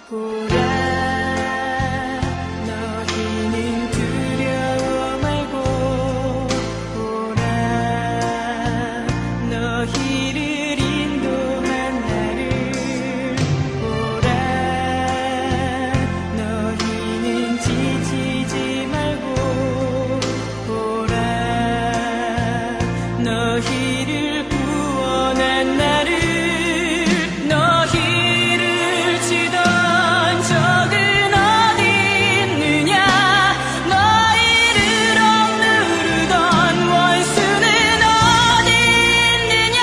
너희는 두려워 말고 보라. 너희를 인도한 나를 보라. 너희는 지치지 말고 보라. 너희를 구원한 나를. 너희를 치던 적은 어디 있느냐. 너희를 억누르던 원수는 어디 있느냐.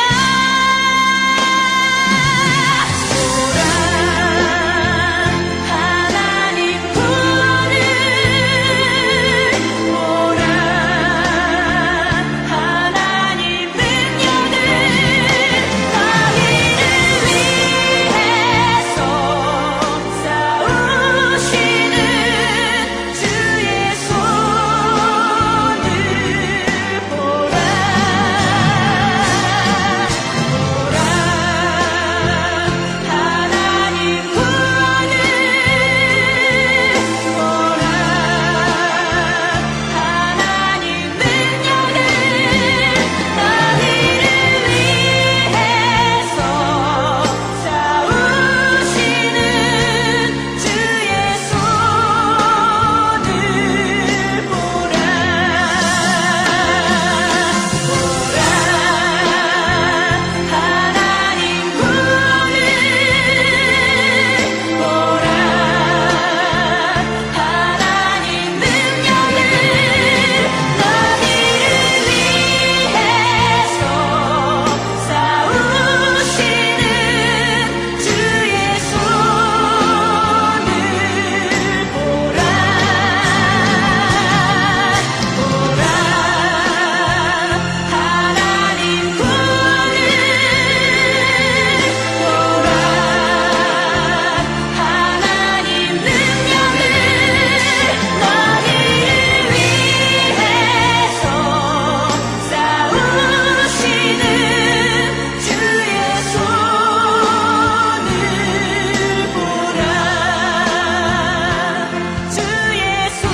보라, 하나님 구원을. 보라, 하나님 능력을. 너희를 위해서 싸우시는 주의 손을 보라. 보라, 하나님 구원을. 보라, 하나님 능력을. 너희를 위해서 싸우시는 주의 손을 보라. 보라, 하나님 구원을. 보라, 하나님 능력을. 너희를 위해서 싸우시는 주의 손을 보라. 보라, 하나님 구원을. 보라, 하나님 능력을. 너희를 위해서 싸우시는 주의 손을 보라. 주의 손을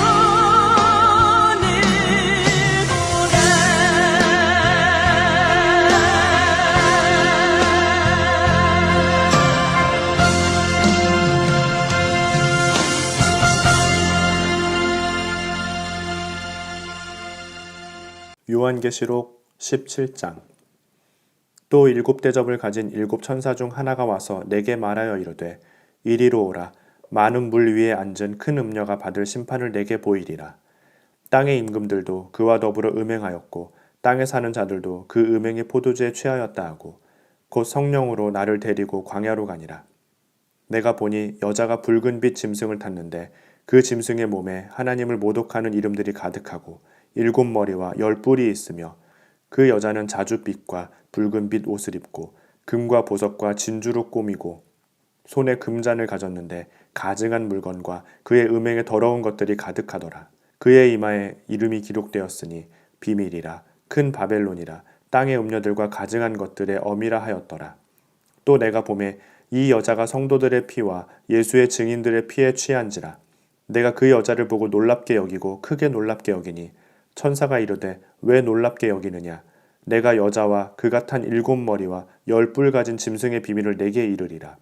요한계시록 17장. 또 7대접을 가진 7천사 중 하나가 와서 내게 말하여 이르되 이리로 오라. 많은 물 위에 앉은 큰 음녀가 받을 심판을 내게 보이리라. 땅의 임금들도 그와 더불어 음행하였고 땅에 사는 자들도 그 음행의 포도주에 취하였다 하고 곧 성령으로 나를 데리고 광야로 가니라. 내가 보니 여자가 붉은 빛 짐승을 탔는데 그 짐승의 몸에 하나님을 모독하는 이름들이 가득하고 7머리와 10뿔이 있으며 그 여자는 자줏빛과 붉은빛 옷을 입고 금과 보석과 진주로 꾸미고 손에 금잔을 가졌는데 가증한 물건과 그의 음행에 더러운 것들이 가득하더라. 그의 이마에 이름이 기록되었으니 비밀이라 큰 바벨론이라 땅의 음녀들과 가증한 것들의 어미라 하였더라. 또 내가 보매 이 여자가 성도들의 피와 예수의 증인들의 피에 취한지라. 내가 그 여자를 보고 놀랍게 여기고 크게 놀랍게 여기니 천사가 이르되 왜 놀랍게 여기느냐. 내가 여자와 그가 탄 7머리와 10뿔 가진 짐승의 비밀을 내게 이르리라.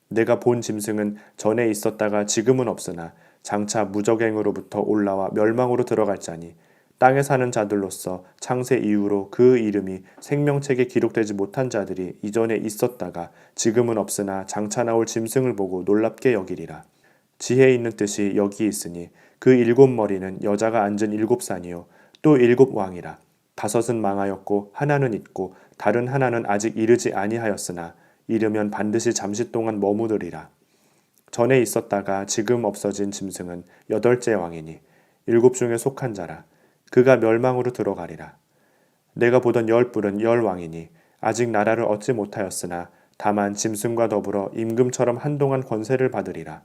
내가 본 짐승은 전에 있었다가 지금은 없으나 장차 무적행으로부터 올라와 멸망으로 들어갈 자니 땅에 사는 자들로서 창세 이후로 그 이름이 생명책에 기록되지 못한 자들이 이전에 있었다가 지금은 없으나 장차 나올 짐승을 보고 놀랍게 여기리라. 지혜 있는 뜻이 여기 있으니 그 7머리는 여자가 앉은 7산이요 또 7왕이라. 5은 망하였고 하나는 있고 다른 하나는 아직 이르지 아니하였으나 이르면 반드시 잠시 동안 머무르리라. 전에 있었다가 지금 없어진 짐승은 8째 왕이니 7 중에 속한 자라. 그가 멸망으로 들어가리라. 내가 보던 10뿔은 10왕이니 아직 나라를 얻지 못하였으나 다만 짐승과 더불어 임금처럼 한동안 권세를 받으리라.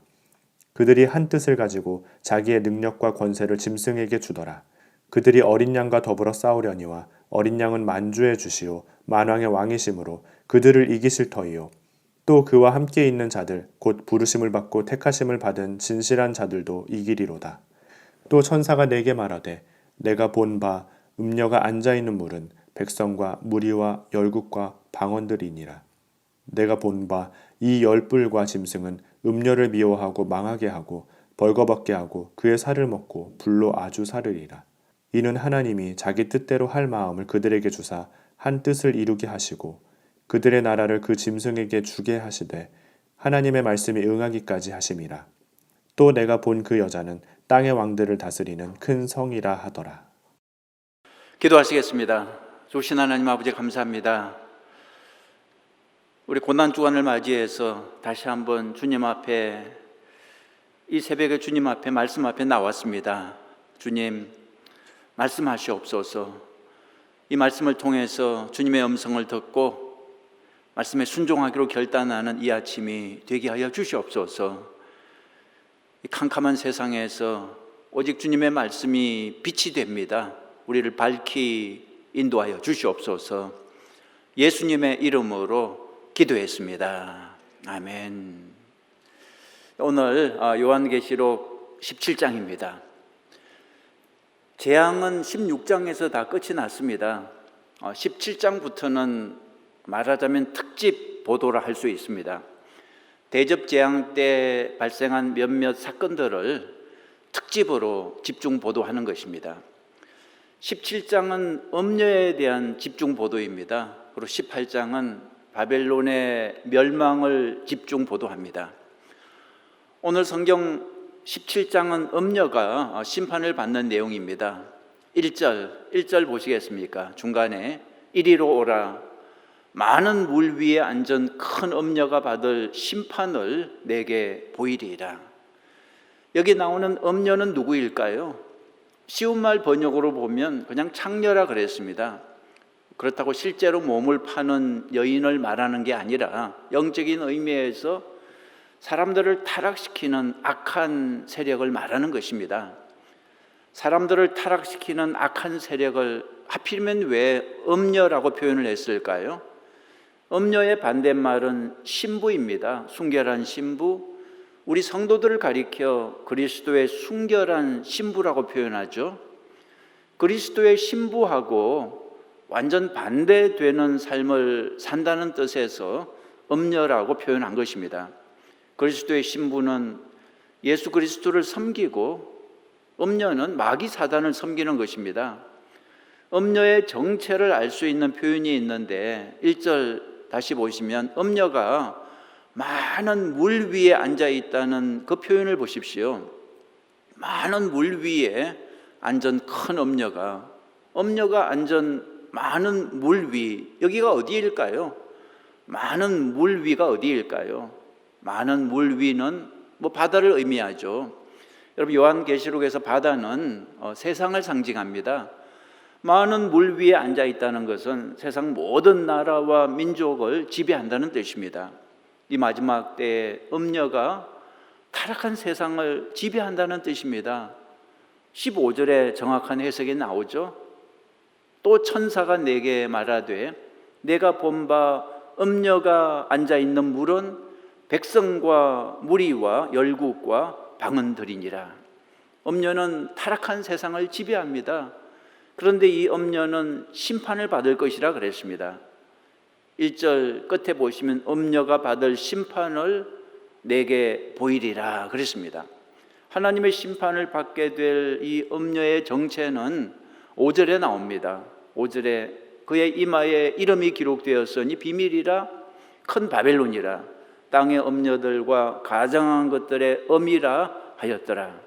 그들이 한 뜻을 가지고 자기의 능력과 권세를 짐승에게 주더라. 그들이 어린 양과 더불어 싸우려니와 어린 양은 만주의 주시오 만왕의 왕이심으로 그들을 이기실 터이요. 또 그와 함께 있는 자들 곧 부르심을 받고 택하심을 받은 진실한 자들도 이기리로다. 또 천사가 내게 말하되 내가 본 바 음녀가 앉아 있는 물은 백성과 무리와 열국과 방언들이니라. 내가 본 바 이 열불과 짐승은 음녀를 미워하고 망하게 하고 벌거벗게 하고 그의 살을 먹고 불로 아주 사르리라. 이는 하나님이 자기 뜻대로 할 마음을 그들에게 주사 한 뜻을 이루게 하시고 그들의 나라를 그 짐승에게 주게 하시되 하나님의 말씀이 응하기까지 하심이라. 또 내가 본 그 여자는 땅의 왕들을 다스리는 큰 성이라 하더라. 기도하시겠습니다. 좋으신 하나님 아버지 감사합니다. 우리 고난 주간을 맞이해서 다시 한번 주님 앞에, 이 새벽에 주님 앞에 말씀 앞에 나왔습니다. 주님 말씀하시옵소서. 이 말씀을 통해서 주님의 음성을 듣고 말씀에 순종하기로 결단하는 이 아침이 되게 하여 주시옵소서. 이 캄캄한 세상에서 오직 주님의 말씀이 빛이 됩니다. 우리를 밝히 인도하여 주시옵소서. 예수님의 이름으로 기도했습니다. 아멘. 오늘 요한계시록 17장입니다. 재앙은 16장에서 다 끝이 났습니다. 17장부터는 말하자면 특집 보도라 할 수 있습니다. 대접 재앙 때 발생한 몇몇 사건들을 특집으로 집중 보도하는 것입니다. 17장은 음녀에 대한 집중 보도입니다. 그리고 18장은 바벨론의 멸망을 집중 보도합니다. 오늘 성경 17장은 음녀가 심판을 받는 내용입니다. 1절 보시겠습니까? 중간에 이리로 오라. 많은 물 위에 앉은 큰 음녀가 받을 심판을 내게 보이리라. 여기 나오는 음녀는 누구일까요? 쉬운 말 번역으로 보면 그냥 창녀라 그랬습니다. 그렇다고 실제로 몸을 파는 여인을 말하는 게 아니라 영적인 의미에서 사람들을 타락시키는 악한 세력을 말하는 것입니다. 사람들을 타락시키는 악한 세력을 하필이면 왜 음녀라고 표현을 했을까요? 음녀의 반대말은 신부입니다. 순결한 신부. 우리 성도들을 가리켜 그리스도의 순결한 신부라고 표현하죠. 그리스도의 신부하고 완전 반대되는 삶을 산다는 뜻에서 음녀라고 표현한 것입니다. 그리스도의 신부는 예수 그리스도를 섬기고 음녀는 마귀 사단을 섬기는 것입니다. 음녀의 정체를 알 수 있는 표현이 있는데 1절 다시 보시면 음녀가 많은 물 위에 앉아 있다는 그 표현을 보십시오. 많은 물 위에 앉은 큰 음녀가 앉은 많은 물 위, 여기가 어디일까요? 많은 물 위가 어디일까요? 많은 물 위는 바다를 의미하죠. 여러분 요한계시록에서 바다는 세상을 상징합니다. 많은 물 위에 앉아 있다는 것은 세상 모든 나라와 민족을 지배한다는 뜻입니다. 이 마지막 때에 음녀가 타락한 세상을 지배한다는 뜻입니다. 15절에 정확한 해석이 나오죠. 또 천사가 내게 말하되 내가 본 바 음녀가 앉아있는 물은 백성과 무리와 열국과 방언들이니라. 음녀는 타락한 세상을 지배합니다. 그런데 이 음녀는 심판을 받을 것이라 그랬습니다. 1절 끝에 보시면 음녀가 받을 심판을 내게 보이리라 그랬습니다. 하나님의 심판을 받게 될 이 음녀의 정체는 5절에 나옵니다. 5절에 그의 이마에 이름이 기록되었으니 비밀이라 큰 바벨론이라 땅의 음녀들과 가장한 것들의 음이라 하였더라.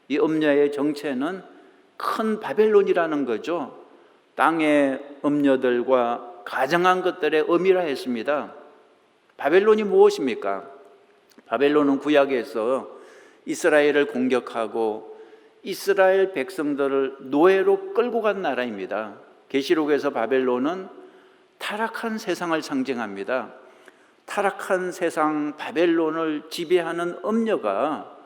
이 음녀의 정체는 큰 바벨론이라는 거죠. 땅의 음녀들과 가장한 것들의 음이라 했습니다. 바벨론이 무엇입니까? 바벨론은 구약에서 이스라엘을 공격하고 이스라엘 백성들을 노예로 끌고 간 나라입니다. 계시록에서 바벨론은 타락한 세상을 상징합니다. 타락한 세상 바벨론을 지배하는 음녀가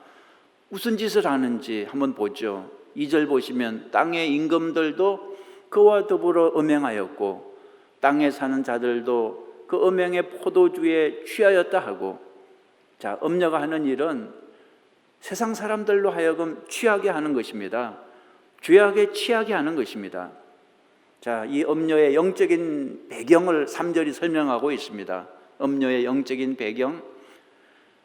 무슨 짓을 하는지 한번 보죠. 2절 보시면 땅의 임금들도 그와 더불어 음행하였고 땅에 사는 자들도 그 음행의 포도주에 취하였다 하고, 자, 음녀가 하는 일은 세상 사람들로 하여금 취하게 하는 것입니다. 죄악에 취하게 하는 것입니다. 자, 이 음녀의 영적인 배경을 3절이 설명하고 있습니다. 음녀의 영적인 배경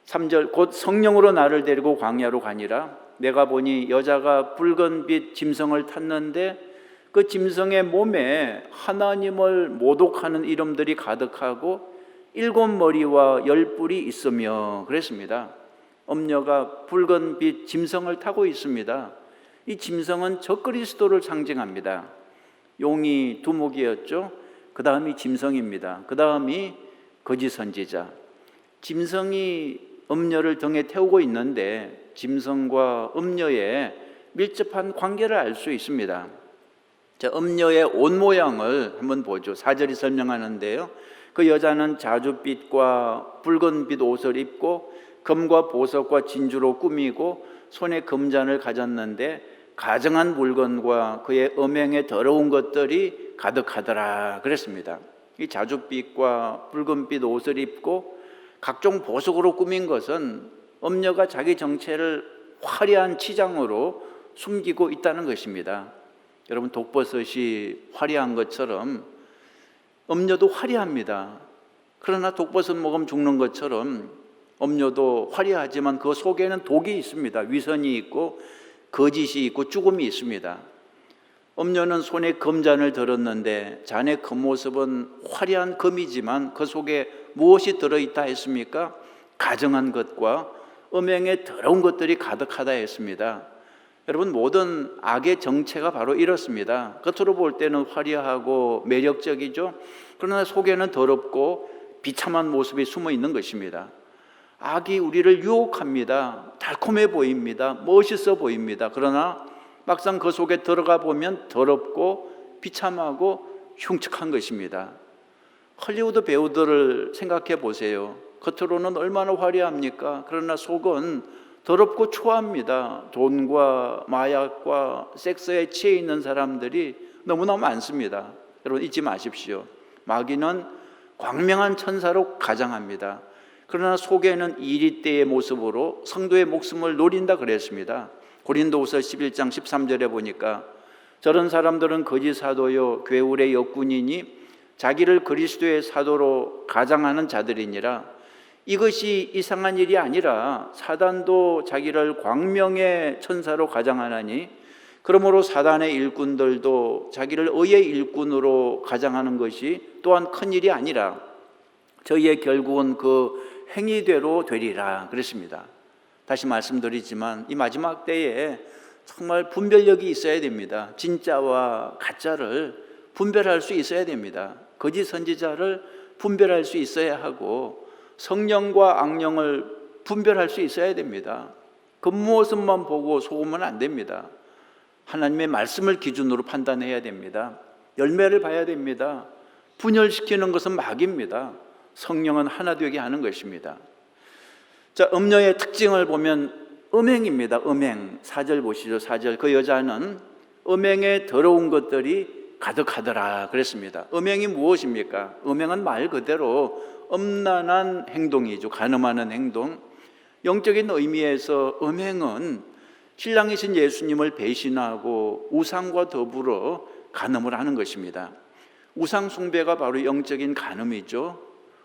3절, 곧 성령으로 나를 데리고 광야로 가니라. 내가 보니 여자가 붉은 빛 짐승을 탔는데 그 짐승의 몸에 하나님을 모독하는 이름들이 가득하고 7머리와 10뿔이 있으며 그랬습니다. 음녀가 붉은 빛 짐승을 타고 있습니다. 이 짐승은 적그리스도를 상징합니다. 용이 두목이었죠. 그 다음이 짐승입니다. 그 다음이 거짓 선지자. 짐승이 음녀를 등에 태우고 있는데 짐승과 음녀의 밀접한 관계를 알 수 있습니다. 자, 음녀의 옷 모양을 한번 보죠. 4절이 설명하는데요. 그 여자는 자줏빛과 붉은빛 옷을 입고 금과 보석과 진주로 꾸미고 손에 금잔을 가졌는데 가증한 물건과 그의 음행에 더러운 것들이 가득하더라 그랬습니다. 이 자줏빛과 붉은빛 옷을 입고 각종 보석으로 꾸민 것은 음녀가 자기 정체를 화려한 치장으로 숨기고 있다는 것입니다. 여러분, 독버섯이 화려한 것처럼 음녀도 화려합니다. 그러나 독버섯 먹으면 죽는 것처럼 음녀도 화려하지만 그 속에는 독이 있습니다. 위선이 있고 거짓이 있고 죽음이 있습니다. 음녀는 손에 금잔을 들었는데 잔의 겉모습은 화려한 금이지만 그 속에 무엇이 들어있다 했습니까? 가증한 것과 음행의 더러운 것들이 가득하다 했습니다. 여러분, 모든 악의 정체가 바로 이렇습니다. 겉으로 볼 때는 화려하고 매력적이죠. 그러나 속에는 더럽고 비참한 모습이 숨어 있는 것입니다. 악이 우리를 유혹합니다. 달콤해 보입니다. 멋있어 보입니다. 그러나 막상 그 속에 들어가 보면 더럽고 비참하고 흉측한 것입니다. 헐리우드 배우들을 생각해 보세요. 겉으로는 얼마나 화려합니까? 그러나 속은 더럽고 초라합니다. 돈과 마약과 섹스에 취해 있는 사람들이 너무나 많습니다. 여러분, 잊지 마십시오. 마귀는 광명한 천사로 가장합니다. 그러나 속에는 이리떼의 모습으로 성도의 목숨을 노린다 그랬습니다. 고린도후서 11장 13절에 보니까 저런 사람들은 거짓 사도요 괴울의 역군이니 자기를 그리스도의 사도로 가장하는 자들이니라. 이것이 이상한 일이 아니라 사단도 자기를 광명의 천사로 가장하나니 그러므로 사단의 일꾼들도 자기를 의의 일꾼으로 가장하는 것이 또한 큰 일이 아니라 저희의 결국은 그 행위대로 되리라 그랬습니다. 다시 말씀드리지만 이 마지막 때에 정말 분별력이 있어야 됩니다. 진짜와 가짜를 분별할 수 있어야 됩니다. 거짓 선지자를 분별할 수 있어야 하고 성령과 악령을 분별할 수 있어야 됩니다. 겉모습만 보고 속으면 안 됩니다. 하나님의 말씀을 기준으로 판단해야 됩니다. 열매를 봐야 됩니다. 분열시키는 것은 마귀입니다. 성령은 하나 되게 하는 것입니다. 자, 음녀의 특징을 보면 음행입니다. 음행. 4절 보시죠. 4절. 그 여자는 음행에 더러운 것들이 가득하더라 그랬습니다. 음행이 무엇입니까? 음행은 말 그대로 음란한 행동이죠. 간음하는 행동. 영적인 의미에서 음행은 신랑이신 예수님을 배신하고 우상과 더불어 간음을 하는 것입니다. 우상 숭배가 바로 영적인 간음이죠.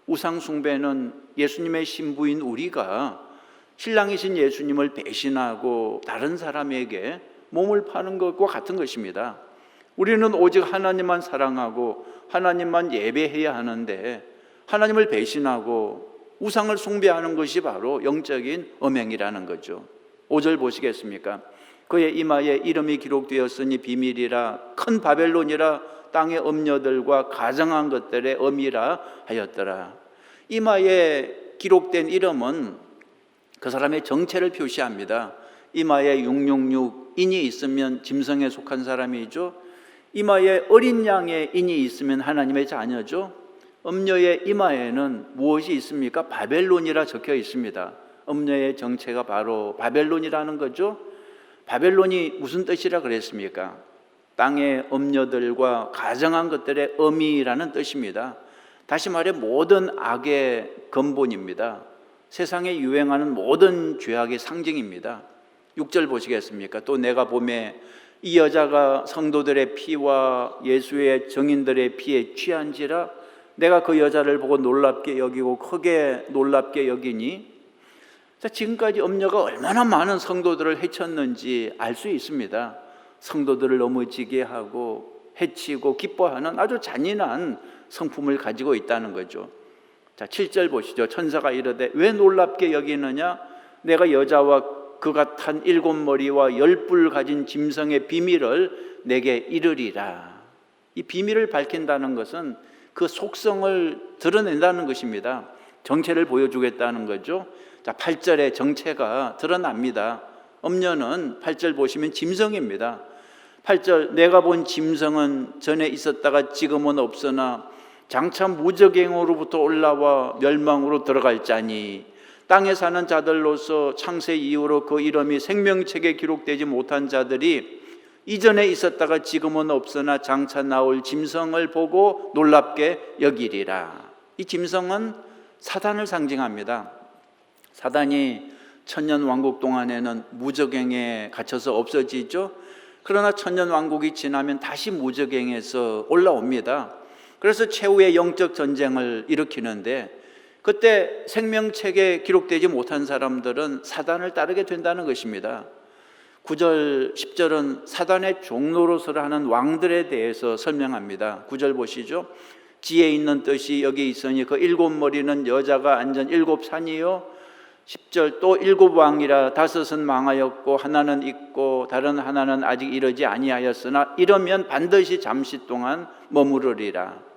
우상 숭배는 예수님의 신부인 우리가 신랑이신 예수님을 배신하고 다른 사람에게 몸을 파는 것과 같은 것입니다. 우리는 오직 하나님만 사랑하고 하나님만 예배해야 하는데 하나님을 배신하고 우상을 숭배하는 것이 바로 영적인 음행이라는 거죠. 5절 보시겠습니까? 그의 이마에 이름이 기록되었으니 비밀이라 큰 바벨론이라 땅의 음녀들과 가증한 것들의 음이라 하였더라. 이마에 기록된 이름은 그 사람의 정체를 표시합니다. 이마에 666 인이 있으면 짐승에 속한 사람이죠. 이마에 어린 양의 인이 있으면 하나님의 자녀죠. 음녀의 이마에는 무엇이 있습니까? 바벨론이라 적혀 있습니다. 음녀의 정체가 바로 바벨론이라는 거죠. 바벨론이 무슨 뜻이라 그랬습니까? 땅의 음녀들과 가증한 것들의 음이라는 뜻입니다. 다시 말해 모든 악의 근본입니다. 세상에 유행하는 모든 죄악의 상징입니다. 6절 보시겠습니까? 또 내가 보매 이 여자가 성도들의 피와 예수의 증인들의 피에 취한지라 내가 그 여자를 보고 놀랍게 여기고 크게 놀랍게 여기니. 자, 지금까지 음녀가 얼마나 많은 성도들을 해쳤는지 알 수 있습니다. 성도들을 넘어지게 하고 해치고 기뻐하는 아주 잔인한 성품을 가지고 있다는 거죠. 자, 7절 보시죠. 천사가 이르되 왜 놀랍게 여기느냐? 내가 여자와 그가 탄 7머리와 10뿔 가진 짐승의 비밀을 내게 이르리라. 이 비밀을 밝힌다는 것은 그 속성을 드러낸다는 것입니다. 정체를 보여주겠다는 거죠. 자, 8절의 정체가 드러납니다. 음녀는 8절 보시면 짐승입니다. 8절 내가 본 짐승은 전에 있었다가 지금은 없으나 장차 무적행으로부터 올라와 멸망으로 들어갈 자니 땅에 사는 자들로서 창세 이후로 그 이름이 생명책에 기록되지 못한 자들이 이전에 있었다가 지금은 없으나 장차 나올 짐승을 보고 놀랍게 여기리라. 이 짐승은 사단을 상징합니다. 사단이 천년왕국 동안에는 무적행에 갇혀서 없어지죠. 그러나 천년왕국이 지나면 다시 무적행에서 올라옵니다. 그래서 최후의 영적 전쟁을 일으키는데 그때 생명책에 기록되지 못한 사람들은 사단을 따르게 된다는 것입니다. 9절, 10절은 사단의 종노릇을 하는 왕들에 대해서 설명합니다. 9절 보시죠. 지혜 있는 뜻이 여기 있으니 그 7머리는 여자가 앉은 7산이요 10절 또 7왕이라 5은 망하였고 하나는 있고 다른 하나는 아직 이르지 아니하였으나 이러면 반드시 잠시 동안 머무르리라.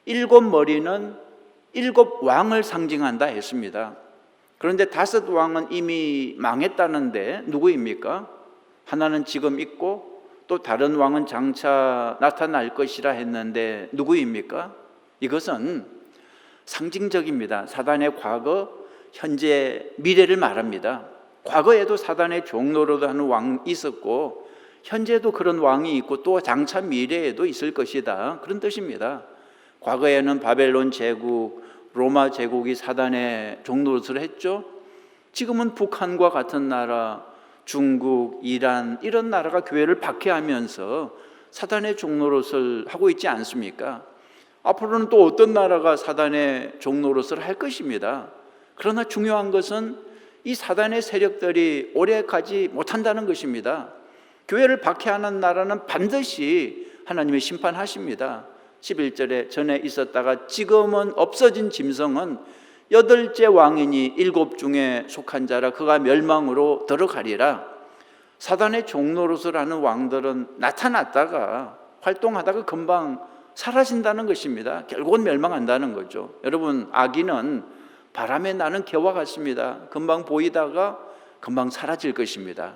7머리는 7왕을 상징한다 했습니다. 그런데 5왕은 이미 망했다는데 누구입니까? 하나는 지금 있고 또 다른 왕은 장차 나타날 것이라 했는데 누구입니까? 이것은 상징적입니다. 사단의 과거, 현재, 미래를 말합니다. 과거에도 사단의 종노릇 하는 왕이 있었고 현재도 그런 왕이 있고 또 장차 미래에도 있을 것이다. 그런 뜻입니다. 과거에는 바벨론 제국, 로마 제국이 사단의 종노릇을 했죠. 지금은 북한과 같은 나라, 중국, 이란 이런 나라가 교회를 박해하면서 사단의 종노릇을 하고 있지 않습니까? 앞으로는 또 어떤 나라가 사단의 종노릇을 할 것입니다. 그러나 중요한 것은 이 사단의 세력들이 오래 가지 못한다는 것입니다. 교회를 박해하는 나라는 반드시 하나님이 심판하십니다. 11절에 전에 있었다가 지금은 없어진 짐승은 8째 왕이니 7 중에 속한 자라 그가 멸망으로 들어가리라. 사단의 종노릇을 하는 왕들은 나타났다가 활동하다가 금방 사라진다는 것입니다. 결국은 멸망한다는 거죠. 여러분, 악인은 바람에 나는 개와 같습니다. 금방 보이다가 금방 사라질 것입니다.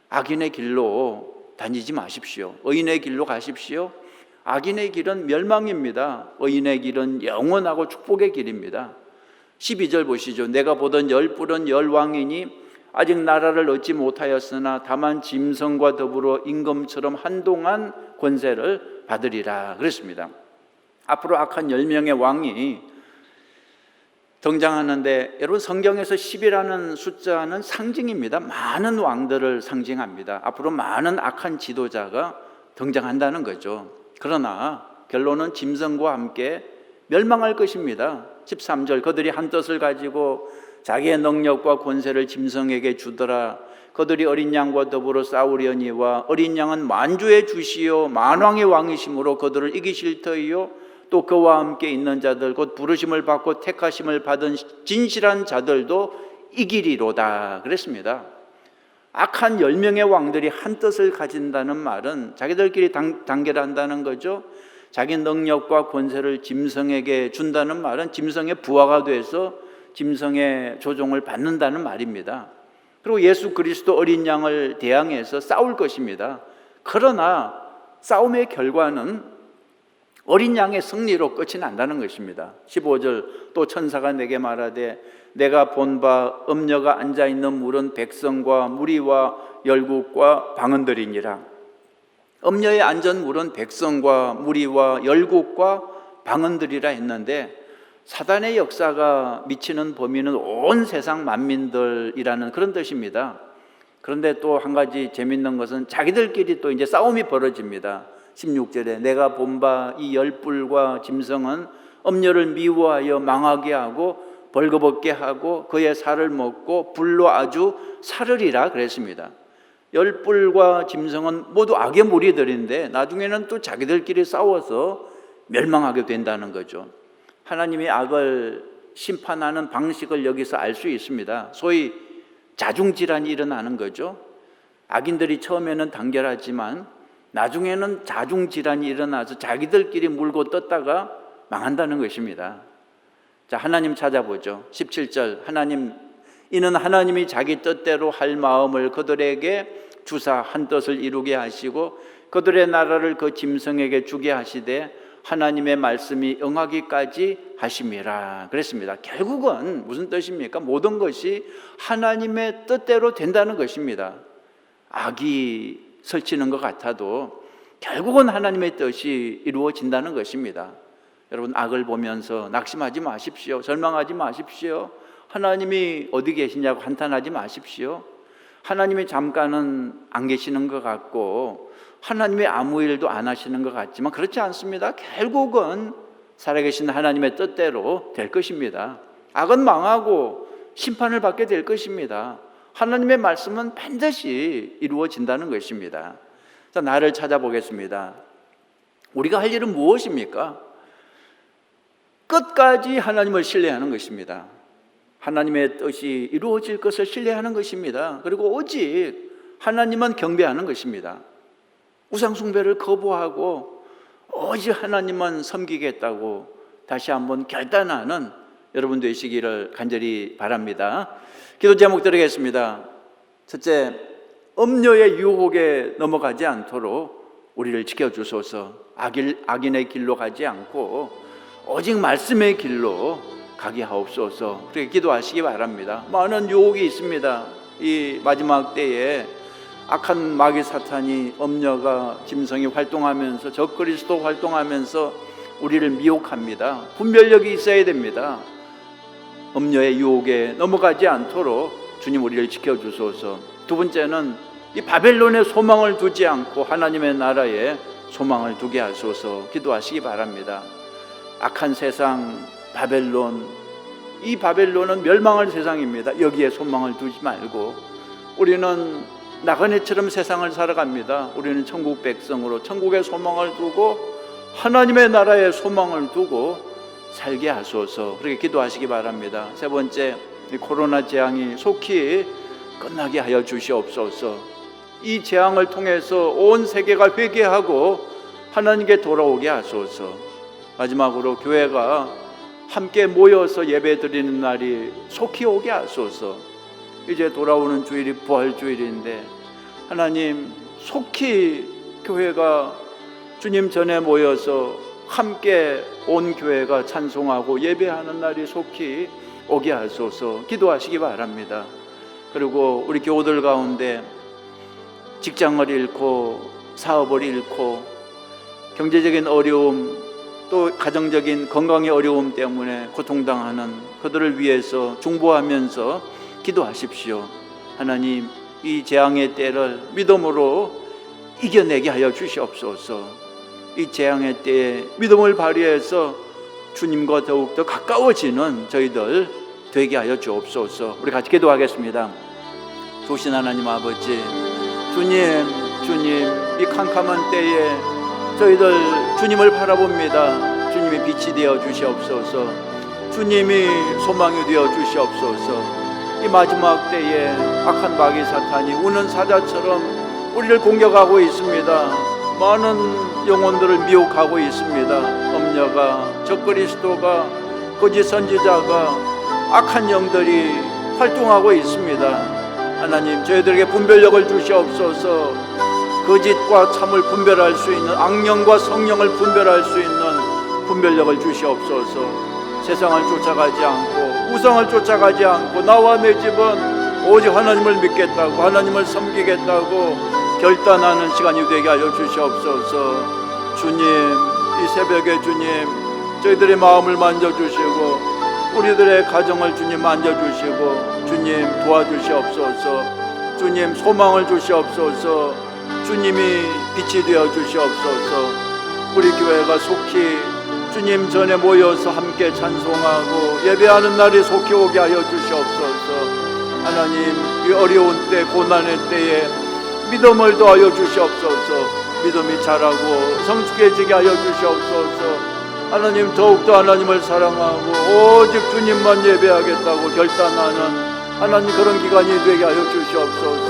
악인의 길로 다니지 마십시오. 의인의 길로 가십시오. 악인의 길은 멸망입니다. 의인의 길은 영원하고 축복의 길입니다. 12절 보시죠. 내가 보던 10뿔은 10왕이니 아직 나라를 얻지 못하였으나 다만 짐승과 더불어 임금처럼 한동안 권세를 받으리라 그랬습니다. 앞으로 악한 10명의 왕이 등장하는데 여러분, 성경에서 10이라는 숫자는 상징입니다. 많은 왕들을 상징합니다. 앞으로 많은 악한 지도자가 등장한다는 거죠. 그러나 결론은 짐승과 함께 멸망할 것입니다. 13절 그들이 한 뜻을 가지고 자기의 능력과 권세를 짐승에게 주더라. 그들이 어린 양과 더불어 싸우려니와 어린 양은 만주의 주시요 만왕의 왕이심으로 그들을 이기실 터이요 또 그와 함께 있는 자들 곧 부르심을 받고 택하심을 받은 진실한 자들도 이기리로다 그랬습니다. 악한 10명의 왕들이 한 뜻을 가진다는 말은 자기들끼리 단결한다는 거죠. 자기 능력과 권세를 짐승에게 준다는 말은 짐승의 부하가 돼서 짐승의 조종을 받는다는 말입니다. 그리고 예수 그리스도 어린 양을 대항해서 싸울 것입니다. 그러나 싸움의 결과는 어린 양의 승리로 끝이 난다는 것입니다. 15절 또 천사가 내게 말하되 내가 본 바 음녀가 앉아있는 물은 백성과 무리와 열국과 방언들이니라. 음녀의 앉은 물은 백성과 무리와 열국과 방언들이라 했는데 사단의 역사가 미치는 범위는 온 세상 만민들이라는 그런 뜻입니다. 그런데 또 한 가지 재밌는 것은 자기들끼리 또 이제 싸움이 벌어집니다. 16절에 내가 본 바 이 열불과 짐승은 엄녀를 미워하여 망하게 하고 벌거벗게 하고 그의 살을 먹고 불로 아주 사르리라 그랬습니다. 열불과 짐승은 모두 악의 무리들인데 나중에는 또 자기들끼리 싸워서 멸망하게 된다는 거죠. 하나님이 악을 심판하는 방식을 여기서 알 수 있습니다. 소위 자중질환이 일어나는 거죠. 악인들이 처음에는 단결하지만 나중에는 자중질환이 일어나서 자기들끼리 물고 떴다가 망한다는 것입니다. 자, 하나님 찾아보죠. 17절 하나님 이는 하나님이 자기 뜻대로 할 마음을 그들에게 주사 한 뜻을 이루게 하시고 그들의 나라를 그 짐승에게 주게 하시되 하나님의 말씀이 응하기까지 하심이라 그랬습니다. 결국은 무슨 뜻입니까? 모든 것이 하나님의 뜻대로 된다는 것입니다. 악이 설치는 것 같아도 결국은 하나님의 뜻이 이루어진다는 것입니다. 여러분 악을 보면서 낙심하지 마십시오. 절망하지 마십시오. 하나님이 어디 계시냐고 한탄하지 마십시오. 하나님이 잠깐은 안 계시는 것 같고 하나님이 아무 일도 안 하시는 것 같지만 그렇지 않습니다. 결국은 살아계신 하나님의 뜻대로 될 것입니다. 악은 망하고 심판을 받게 될 것입니다. 하나님의 말씀은 반드시 이루어진다는 것입니다. 자, 나를 찾아보겠습니다. 우리가 할 일은 무엇입니까? 끝까지 하나님을 신뢰하는 것입니다. 하나님의 뜻이 이루어질 것을 신뢰하는 것입니다. 그리고 오직 하나님만 경배하는 것입니다. 우상숭배를 거부하고 오직 하나님만 섬기겠다고 다시 한번 결단하는 여러분 되시기를 간절히 바랍니다. 기도 제목 드리겠습니다. 첫째, 음녀의 유혹에 넘어가지 않도록 우리를 지켜주소서. 악인의 길로 가지 않고 오직 말씀의 길로 가게 하옵소서. 그렇게 기도하시기 바랍니다. 많은 유혹이 있습니다. 이 마지막 때에 악한 마귀 사탄이 음녀가 짐승이 활동하면서 적그리스도 활동하면서 우리를 미혹합니다. 분별력이 있어야 됩니다. 음녀의 유혹에 넘어가지 않도록 주님 우리를 지켜주소서. 두 번째는 이 바벨론에 소망을 두지 않고 하나님의 나라에 소망을 두게 하소서. 기도하시기 바랍니다. 악한 세상 바벨론, 이 바벨론은 멸망할 세상입니다. 여기에 소망을 두지 말고 우리는 나그네처럼 세상을 살아갑니다. 우리는 천국 백성으로 천국의 소망을 두고 하나님의 나라에 소망을 두고 살게 하소서. 그렇게 기도하시기 바랍니다. 세 번째, 이 코로나 재앙이 속히 끝나게 하여 주시옵소서. 이 재앙을 통해서 온 세계가 회개하고 하나님께 돌아오게 하소서. 마지막으로 교회가 함께 모여서 예배드리는 날이 속히 오게 하소서. 이제 돌아오는 주일이 부활주일인데 하나님 속히 교회가 주님 전에 모여서 함께 온 교회가 찬송하고 예배하는 날이 속히 오게 하소서. 기도하시기 바랍니다. 그리고 우리 교우들 가운데 직장을 잃고 사업을 잃고 경제적인 어려움 또 가정적인 건강의 어려움 때문에 고통당하는 그들을 위해서 중보하면서 기도하십시오. 하나님, 이 재앙의 때를 믿음으로 이겨내게 하여 주시옵소서. 이 재앙의 때에 믿음을 발휘해서 주님과 더욱더 가까워지는 저희들 되게 하여 주옵소서. 우리 같이 기도하겠습니다. 좋으신 하나님 아버지, 주님, 이 캄캄한 때에 저희들 주님을 바라봅니다. 주님이 빛이 되어 주시옵소서. 주님이 소망이 되어 주시옵소서. 이 마지막 때에 악한 마귀 사탄이 우는 사자처럼 우리를 공격하고 있습니다. 많은 영혼들을 미혹하고 있습니다. 음녀가, 적그리스도가, 거짓 선지자가, 악한 영들이 활동하고 있습니다. 하나님, 저희들에게 분별력을 주시옵소서. 거짓과 참을 분별할 수 있는, 악령과 성령을 분별할 수 있는 분별력을 주시옵소서. 세상을 쫓아가지 않고 우상을 쫓아가지 않고 나와 내 집은 오직 하나님을 믿겠다고 하나님을 섬기겠다고 결단하는 시간이 되게 하여 주시옵소서. 주님, 이 새벽에 주님 저희들의 마음을 만져주시고 우리들의 가정을 주님 만져주시고 주님 도와주시옵소서. 주님 소망을 주시옵소서. 주님이 빛이 되어 주시옵소서. 우리 교회가 속히 주님 전에 모여서 함께 찬송하고 예배하는 날이 속히 오게 하여 주시옵소서. 하나님, 이 어려운 때 고난의 때에 믿음을 더하여 주시옵소서. 믿음이 자라고 성숙해지게 하여 주시옵소서. 하나님, 더욱더 하나님을 사랑하고 오직 주님만 예배하겠다고 결단하는 하나님 그런 기간이 되게 하여 주시옵소서.